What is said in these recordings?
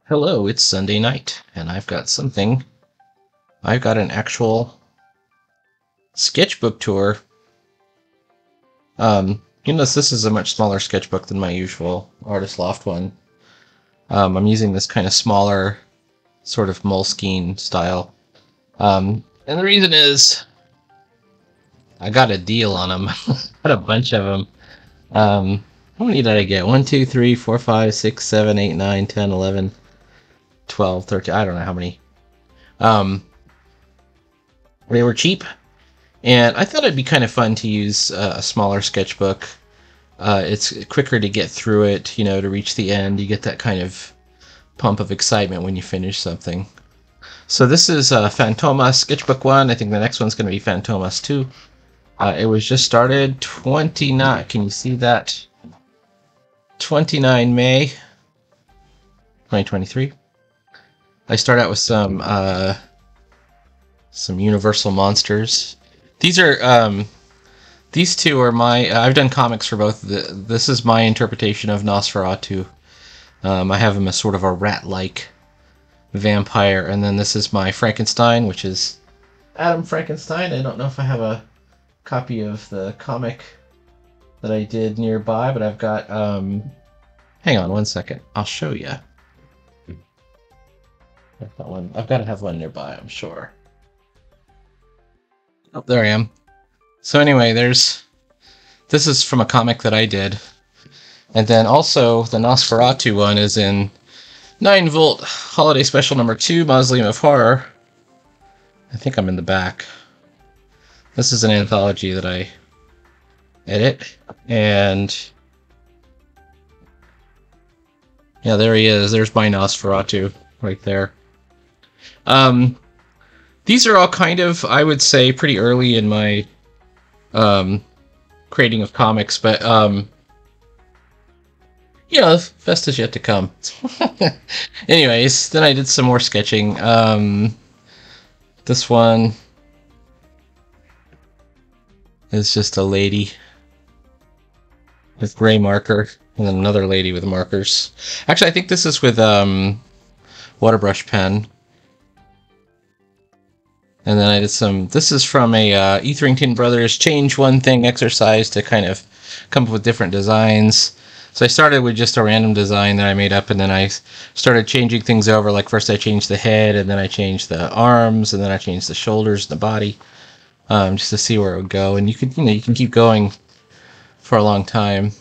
Hello, it's Sunday night, and I've got something. I've got an actual sketchbook tour. You notice this is a much smaller sketchbook than my usual Artist Loft one. I'm using this kind of smaller, sort of Moleskine style. And the reason is, I got a deal on them. Got a bunch of them. How many did I get? 1, 2, 3, 4, 5, 6, 7, 8, 9, 10, 11, 12, 13. I don't know how many. They were cheap, and I thought it'd be kind of fun to use a smaller sketchbook. It's quicker to get through it, to reach the end. You get that kind of pump of excitement when you finish something. So this is Fantomas Sketchbook 1. I think the next one's going to be Fantomas 2. It was just started 29. Can you see that? 29 May 2023. I start out with some Universal monsters. These two are my. I've done comics for both. This is my interpretation of Nosferatu. I have him as sort of a rat-like vampire, and then this is my Frankenstein, which is Adam Frankenstein. I don't know if I have a copy of the comic that I did nearby, but I've got. Hang on one second. I'll show you. I've got to have one nearby, I'm sure. Oh, there I am. So anyway, this is from a comic that I did. And then also, the Nosferatu one is in 9-volt Holiday Special number 2, Mausoleum of Horror. I think I'm in the back. This is an anthology that I edit. And yeah, there he is. There's my Nosferatu right there. These are all kind of, I would say, pretty early in my creating of comics, but best is yet to come. Anyways, then I did some more sketching. This one is just a lady with gray marker, and then another lady with markers. Actually, I think this is with water brush pen. And then I did this is from a Etherington Brothers Change One Thing exercise to kind of come up with different designs. So I started with just a random design that I made up, and then I started changing things over. Like first I changed the head, and then I changed the arms, and then I changed the shoulders and the body, just to see where it would go. And you can keep going for a long time.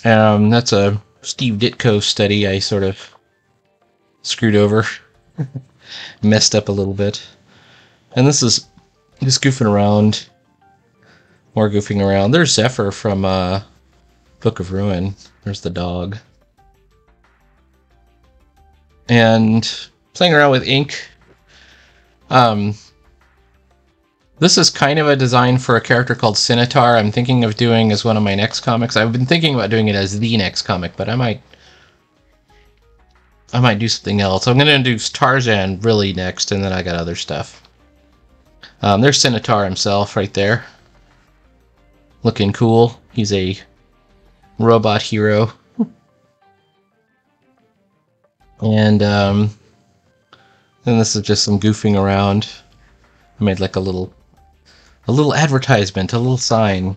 That's a Steve Ditko study I sort of screwed over. Messed up a little bit. And this is just goofing around. More goofing around. There's Zephyr from Book of Ruin. There's the dog. And playing around with ink. This is kind of a design for a character called Scimitar. I'm thinking of doing as one of my next comics. I've been thinking about doing it as the next comic, but I might do something else. I'm going to do Tarzan really next, and then I got other stuff. There's Scimitar himself right there. Looking cool. He's a robot hero. And then this is just some goofing around. I made like a little advertisement, a little sign. And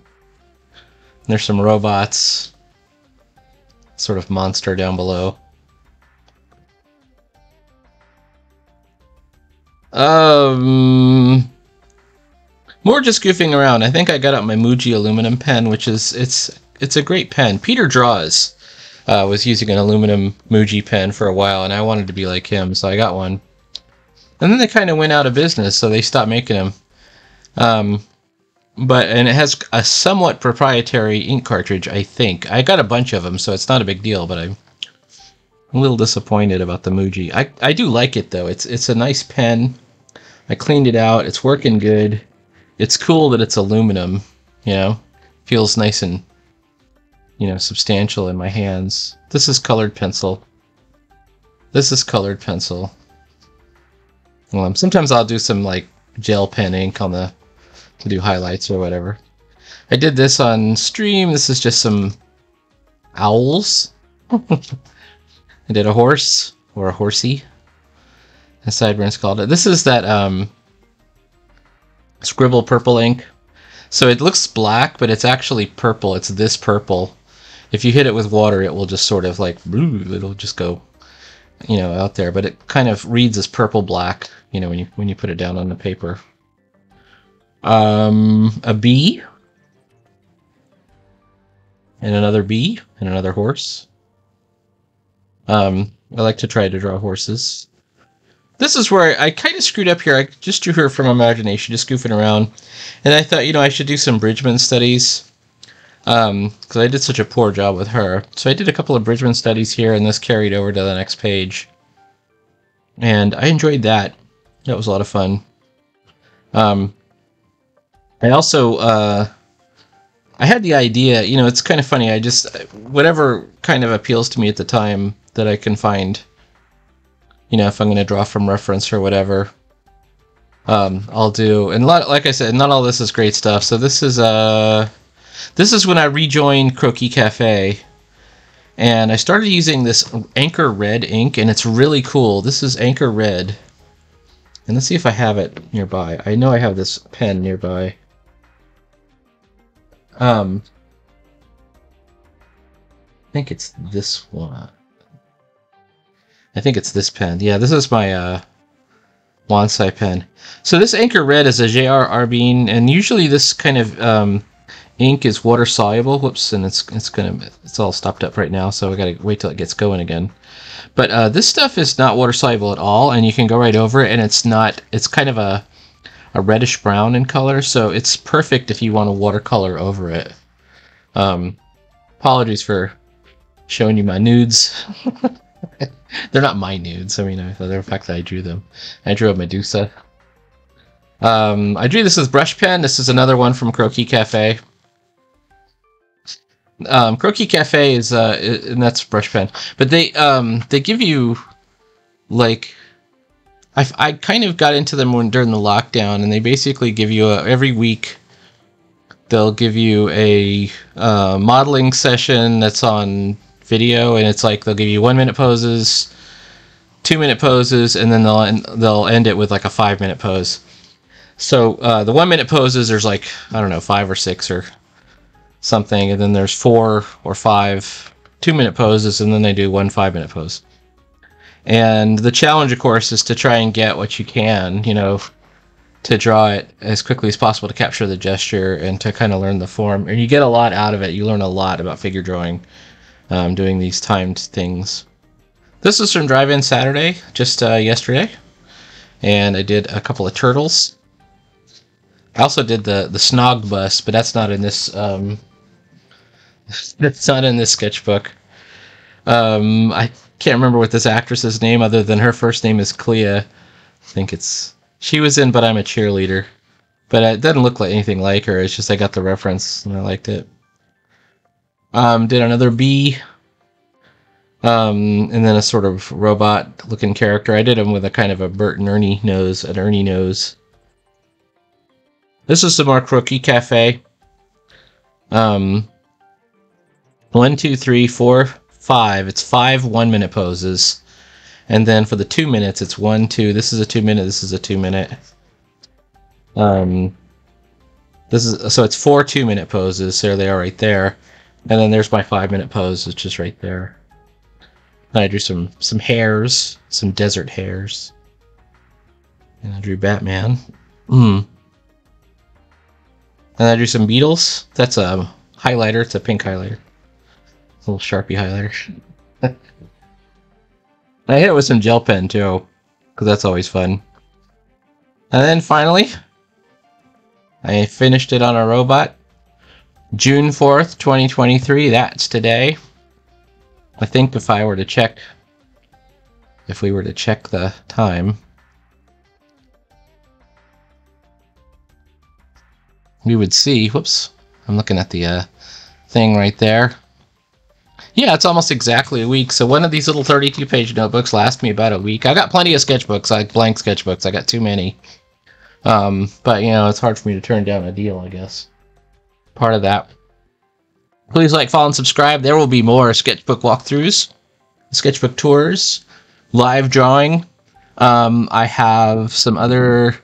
there's some robots. Sort of monster down below. More just goofing around. I think I got out my Muji aluminum pen, which is it's a great pen. Peter Draws was using an aluminum Muji pen for a while, and I wanted to be like him, so I got one. And then they kind of went out of business, so they stopped making them. And it has a somewhat proprietary ink cartridge, I think. I got a bunch of them, so it's not a big deal, but I'm a little disappointed about the Muji. I do like it, though. It's a nice pen. I cleaned it out. It's working good. It's cool that it's aluminum, Feels nice and, substantial in my hands. This is colored pencil. This is colored pencil. Sometimes I'll do some, gel pen ink to do highlights or whatever. I did this on stream. This is just some owls. I did a horse, or a horsey, as Sideburns called it. This is that Scribble purple ink. So it looks black, but it's actually purple. It's this purple. If you hit it with water, it will just sort of like, it'll just go, you know, out there. But it kind of reads as purple-black, you know, when you put it down on the paper. A bee. And another bee. And another horse. I like to try to draw horses. This is where I kind of screwed up here. I just drew her from imagination, just goofing around. And I thought, you know, I should do some Bridgman studies. Because I did such a poor job with her. So I did a couple of Bridgman studies here, and this carried over to the next page. And I enjoyed that. That was a lot of fun. I also, I had the idea, you know, it's kind of funny. I just, whatever kind of appeals to me at the time that I can find, you know, if I'm going to draw from reference or whatever, I'll do. And like I said, not all this is great stuff. So this is when I rejoined Croquis Cafe, and I started using this Anchor Red ink, and it's really cool. This is Anchor Red, and let's see if I have it nearby. I know I have this pen nearby. I think it's this one. I think it's this pen. Yeah, this is my Wansai pen. So this Anchor Red is a J.R. Arbine, and usually this kind of ink is water soluble. Whoops, and it's all stopped up right now, so I gotta wait till it gets going again. But this stuff is not water soluble at all, and you can go right over it, and it's kind of a reddish brown in color, so it's perfect if you want to watercolor over it. Apologies for showing you my nudes. They're not my nudes. I mean, they're the fact that I drew them. I drew a Medusa. I drew this with brush pen. This is another one from Croquis Cafe. Croquis Cafe is and that's brush pen, but they give you, like, I kind of got into them during the lockdown, and they basically give you every week they'll give you a modeling session that's on video, and it's like they'll give you 1-minute poses, 2-minute poses, and then they'll end it with like a 5-minute pose. So the 1-minute poses, there's like, I don't know, 5 or 6 or something, and then there's 4 or 5 2-minute poses, and then they do 1 5-minute pose. And the challenge, of course, is to try and get what you can, you know, to draw it as quickly as possible to capture the gesture and to kind of learn the form. And you get a lot out of it. You learn a lot about figure drawing doing these timed things. This is from Drive-In Saturday, just yesterday. And I did a couple of turtles. I also did the Snog bust, but that's not in this that's not in this sketchbook. I can't remember what this actress's name, other than her first name is Clea. I think she was in But I'm a Cheerleader. But it doesn't look like anything like her. It's just I got the reference and I liked it. Did another bee. And then a sort of robot-looking character. I did him with a kind of a Bert and Ernie nose, an Ernie nose. This is some more Croquis Cafe. 1, 2, 3, 4, 5. It's 5 1-minute poses. And then for the 2 minutes, it's 1, 2. This is a 2-minute. This is a 2-minute. So it's 4 2-minute poses. There they are right there. And then there's my 5-minute pose, which is right there. And I drew some hares, some desert hares. And I drew Batman. And I drew some beetles. That's a highlighter. It's a pink highlighter. A little Sharpie highlighter. I hit it with some gel pen too, because that's always fun. And then finally, I finished it on a robot. June 4th, 2023. That's today. I think if we were to check the time, we would see, whoops, I'm looking at the thing right there. Yeah, it's almost exactly a week. So one of these little 32-page notebooks lasts me about a week. I got plenty of sketchbooks, like blank sketchbooks. I got too many. But, you know, it's hard for me to turn down a deal, I guess. Part of that. Please like, follow, and subscribe. There will be more sketchbook walkthroughs. sketchbook tours, live drawing. I have some other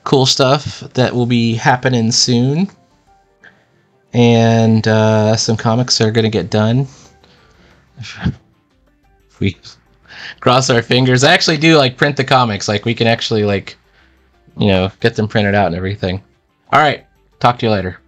cool stuff that will be happening soon, and some comics are gonna get done. We cross our fingers. I actually do like print the comics. Like we can actually like, you know, get them printed out and everything. All right, talk to you later.